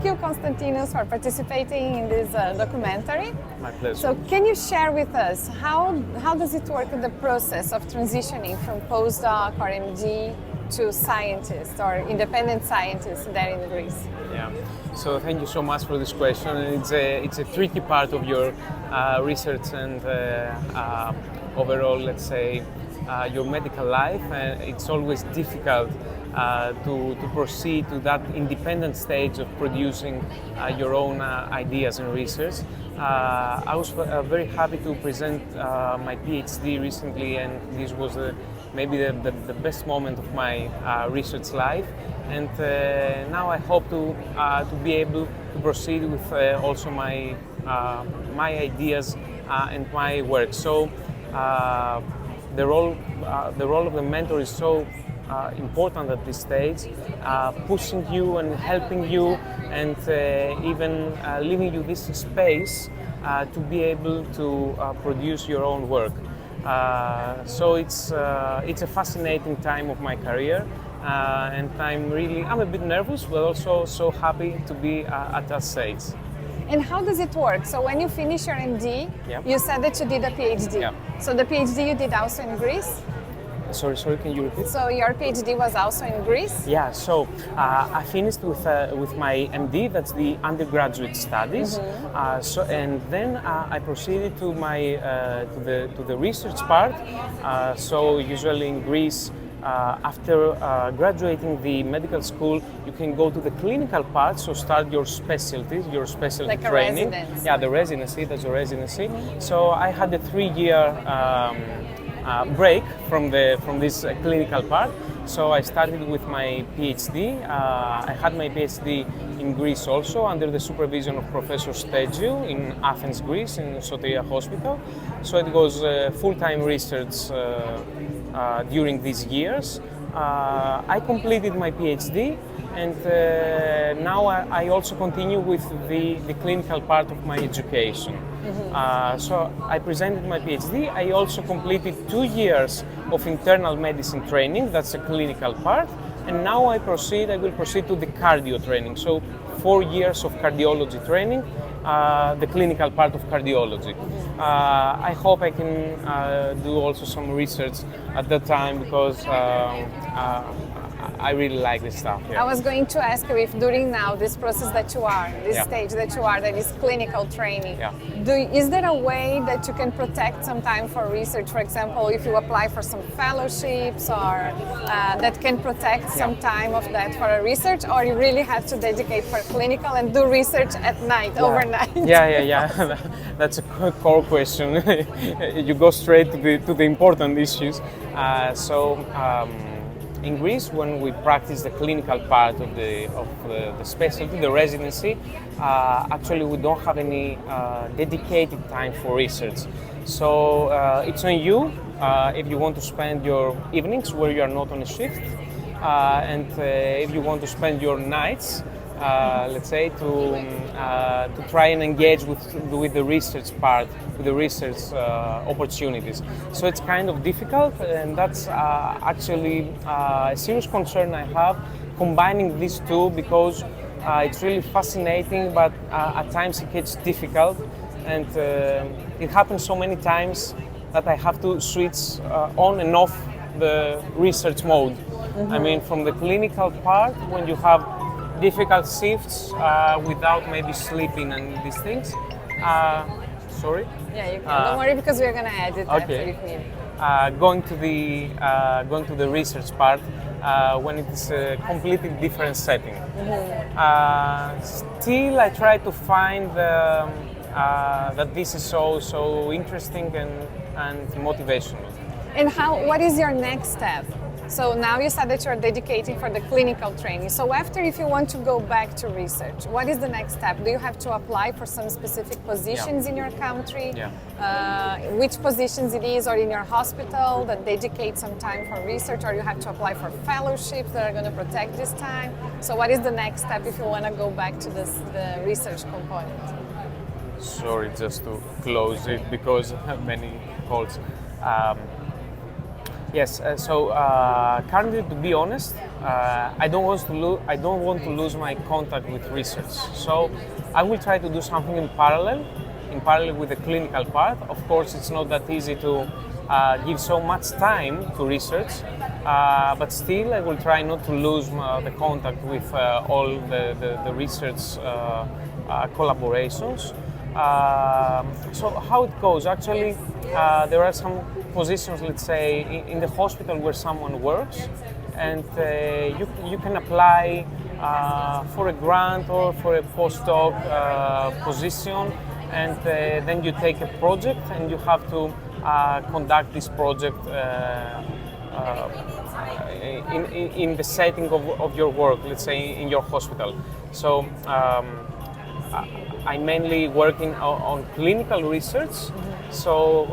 thank you, Konstantinos, for participating in this documentary. My pleasure. So can you share with us how does it work in the process of transitioning from postdoc or MD to scientist or independent scientist there in Greece? Yeah. So thank you so much for this question. It's a tricky part of your research and overall, let's say, your medical life, and it's always difficult to proceed to that independent stage of producing your own ideas and research. I was very happy to present my PhD recently, and this was maybe the best moment of my research life. And now I hope to be able to proceed with also my ideas and my work. So the role of the mentor is so important at this stage, pushing you and helping you, and even leaving you this space to be able to produce your own work. So it's a fascinating time of my career, and I'm a bit nervous, but also so happy to be at that stage. And how does it work? So when you finish your MD, you said that you did a PhD. Yeah. So the PhD you did also in Greece? Sorry, can you repeat? So your PhD was also in Greece? Yeah, so I finished with my MD, that's the undergraduate studies. And then I proceeded to my to the research part. So usually in Greece, after graduating the medical school, you can go to the clinical part, so start your specialty like training. A residency. Yeah, the residency, that's a residency. So I had a 3-year break from this clinical part. So I started with my PhD. I had my PhD in Greece also, under the supervision of Professor Stegiou in Athens, Greece, in Soteria Hospital. So it was full-time research during these years. I completed my PhD, and now I also continue with the clinical part of my education. So I presented my PhD. I also completed 2 years of internal medicine training, that's a clinical part, and now I will proceed to the cardio training. So 4 years of cardiology training, the clinical part of cardiology. I hope I can do also some research at that time, because I really like this stuff. Yeah. I was going to ask you if during now this process that you are, this stage that you are, that is clinical training, is there a way that you can protect some time for research? For example, if you apply for some fellowships, or that can protect some time of that for a research, or you really have to dedicate for clinical and do research at night, overnight? Yeah. That's a core question. You go straight to the important issues. In Greece, when we practice the clinical part of the specialty, the residency, actually we don't have any dedicated time for research. So it's on you if you want to spend your evenings where you are not on a shift, and if you want to spend your nights, let's say, to try and engage with the research part, with the research opportunities. So it's kind of difficult, and that's actually a serious concern I have, combining these two, because it's really fascinating, but at times it gets difficult, and it happens so many times that I have to switch on and off the research mode. I mean, from the clinical part, when you have difficult shifts without maybe sleeping and these things. Sorry? Yeah, you can. Don't worry, because we're going to edit that if needed. Going to the research part when it is a completely different setting. Still, I try to find that this is so interesting and motivational. And what is your next step? So now you said that you're dedicating for the clinical training. So after, if you want to go back to research, what is the next step? Do you have to apply for some specific positions in your country? Which positions it is, or in your hospital that dedicate some time for research, or you have to apply for fellowships that are going to protect this time? So what is the next step if you want to go back to the research component? Sorry, just to close it, because I have many calls. Yes. Currently, to be honest, I don't want to lose my contact with research. So I will try to do something in parallel with the clinical part. Of course, it's not that easy to give so much time to research, but still, I will try not to lose the contact with all the research collaborations. So how it goes? Actually, there are some positions, let's say, in the hospital where someone works, and you can apply for a grant or for a postdoc position, and then you take a project and you have to conduct this project in the setting of your work, let's say in your hospital. So I'm mainly working on clinical research, so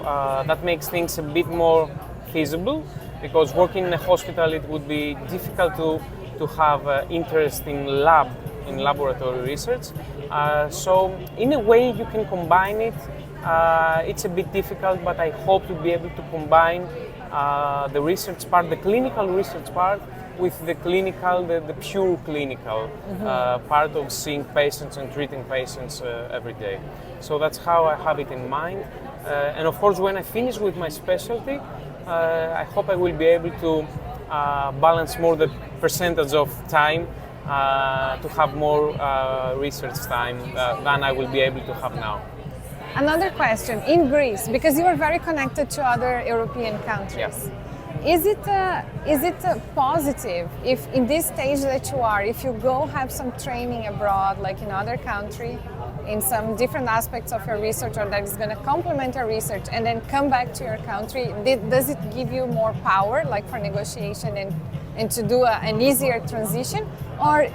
that makes things a bit more feasible, because working in a hospital it would be difficult to have interest in laboratory research. So in a way you can combine it. It's a bit difficult, but I hope to be able to combine the research part, the clinical research part, with the clinical, the pure clinical part of seeing patients and treating patients every day. So that's how I have it in mind. And of course, when I finish with my specialty, I hope I will be able to balance more the percentage of time to have more research time than I will be able to have now. Another question, in Greece, because you are very connected to other European countries, is it positive if in this stage that you are, if you go have some training abroad, like in other country, in some different aspects of your research, or that is going to complement your research, and then come back to your country, does it give you more power, like for negotiation and to do an easier transition, or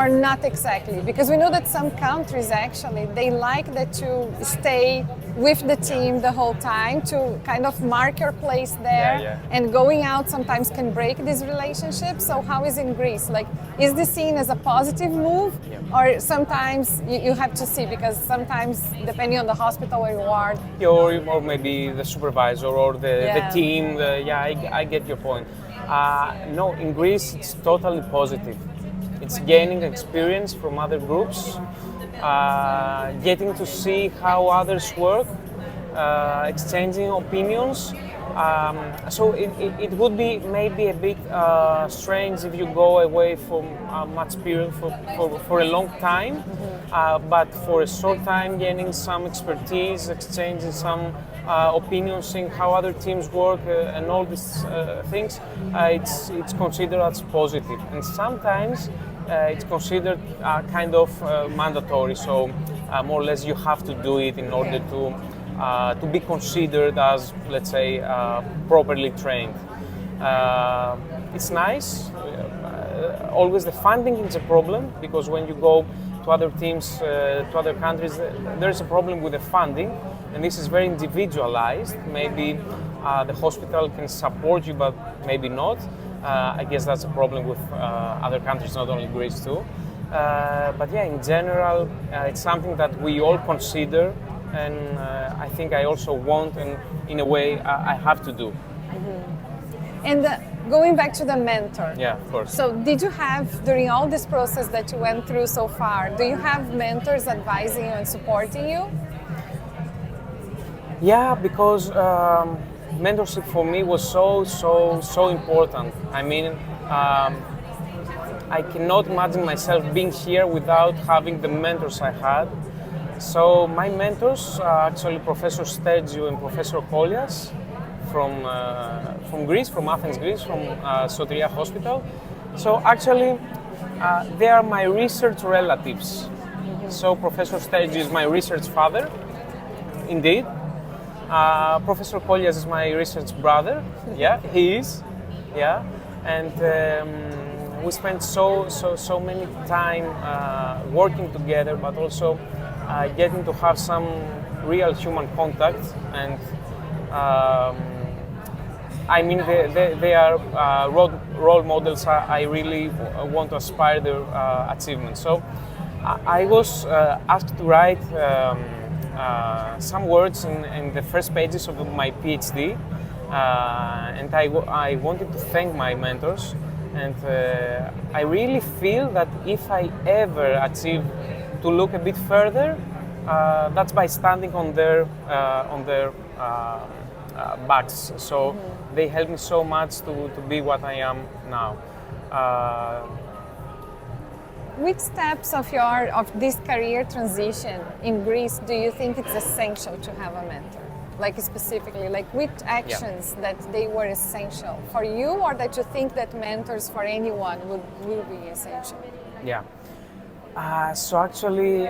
not exactly? Because we know that some countries actually, they like that you stay with the team the whole time to kind of mark your place there, and going out sometimes can break this relationship. So how is in Greece? Like, is this seen as a positive move, or sometimes you have to see, because sometimes depending on the hospital where you are, or maybe the supervisor or the team, I get your point. No, in Greece it's totally positive. It's gaining experience from other groups, getting to see how others work, exchanging opinions. So it would be maybe a bit strange if you go away from much period for a long time, but for a short time, gaining some expertise, exchanging some opinions, seeing how other teams work, and all these things, it's considered as positive. And sometimes it's considered kind of mandatory, so more or less you have to do it in order to be considered as, let's say, properly trained. It's nice. Always the funding is a problem, because when you go to other teams, to other countries, there's a problem with the funding, and this is very individualized. Maybe the hospital can support you, but maybe not. I guess that's a problem with other countries, not only Greece too. But yeah, in general, it's something that we all consider, and I think I also want, and in a way I have to do. And going back to the mentor. Yeah, of course. So did you have, during all this process that you went through so far, do you have mentors advising you and supporting you? Yeah, because mentorship for me was so important. I mean, I cannot imagine myself being here without having the mentors I had. So my mentors are actually Professor Stergiou and Professor Kolias from Greece, from Athens, Greece, from Soteria Hospital. So actually, they are my research relatives. So Professor Stergiou is my research father, indeed. Professor Kolias is my research brother. Yeah, he is. Yeah, and we spent so many time working together, but also getting to have some real human contact. And I mean, they are role models. I really want to aspire their achievements. So I was asked to write some words in the first pages of my PhD, And I wanted to thank my mentors, and I really feel that if I ever achieve to look a bit further, that's by standing on their backs. So they helped me so much to be what I am now. Which steps of this career transition in Greece do you think it's essential to have a mentor? Like specifically, like which actions that they were essential for you, or that you think that mentors for anyone will be essential? Yeah. So actually,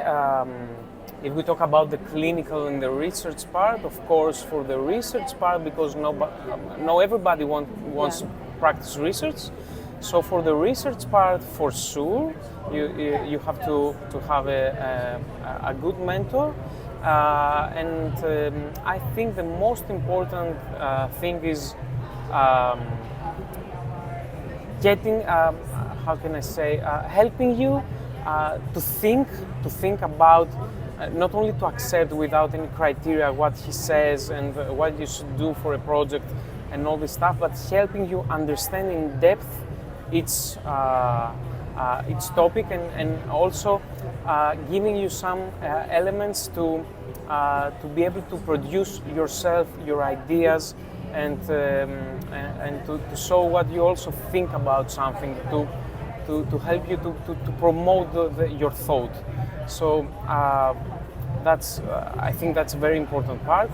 if we talk about the clinical and the research part, of course, for the research part, because no everybody wants to practice research. So for the research part, for sure, you have to have a good mentor. And I think the most important thing is getting, how can I say, helping you to think about, not only to accept without any criteria what he says and what you should do for a project and all this stuff, but helping you understand in depth its topic, and also giving you some elements to be able to produce yourself, your ideas, and to show what you also think about something, to help you to promote your thought. So I think that's a very important part.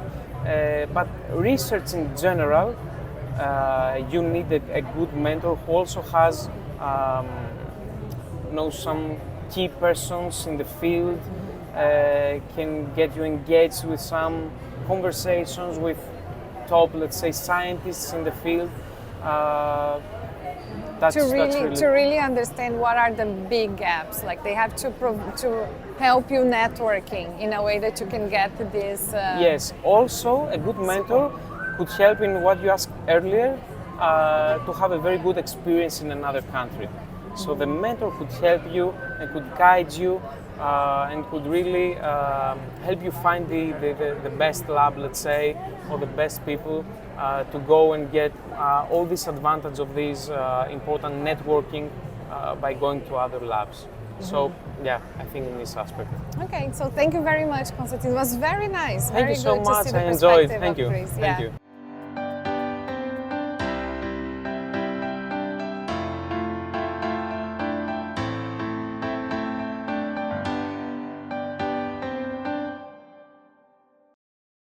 But research in general, you need a good mentor who also has knows some key persons in the field, can get you engaged with some conversations with top, let's say, scientists in the field. To really understand what are the big gaps, like they have to help you networking in a way that you can get this. Yes, also a good mentor could help in what you asked earlier, to have a very good experience in another country. So the mentor could help you and could guide you and could really help you find the best lab, let's say, or the best people to go and get all this advantage of these important networking by going to other labs. So yeah, I think in this aspect. Okay, so thank you very much, Konstantinos. It was very nice. Thank very you so good much. To see the I enjoyed. perspective Thank of you. Greece. Thank Yeah. you.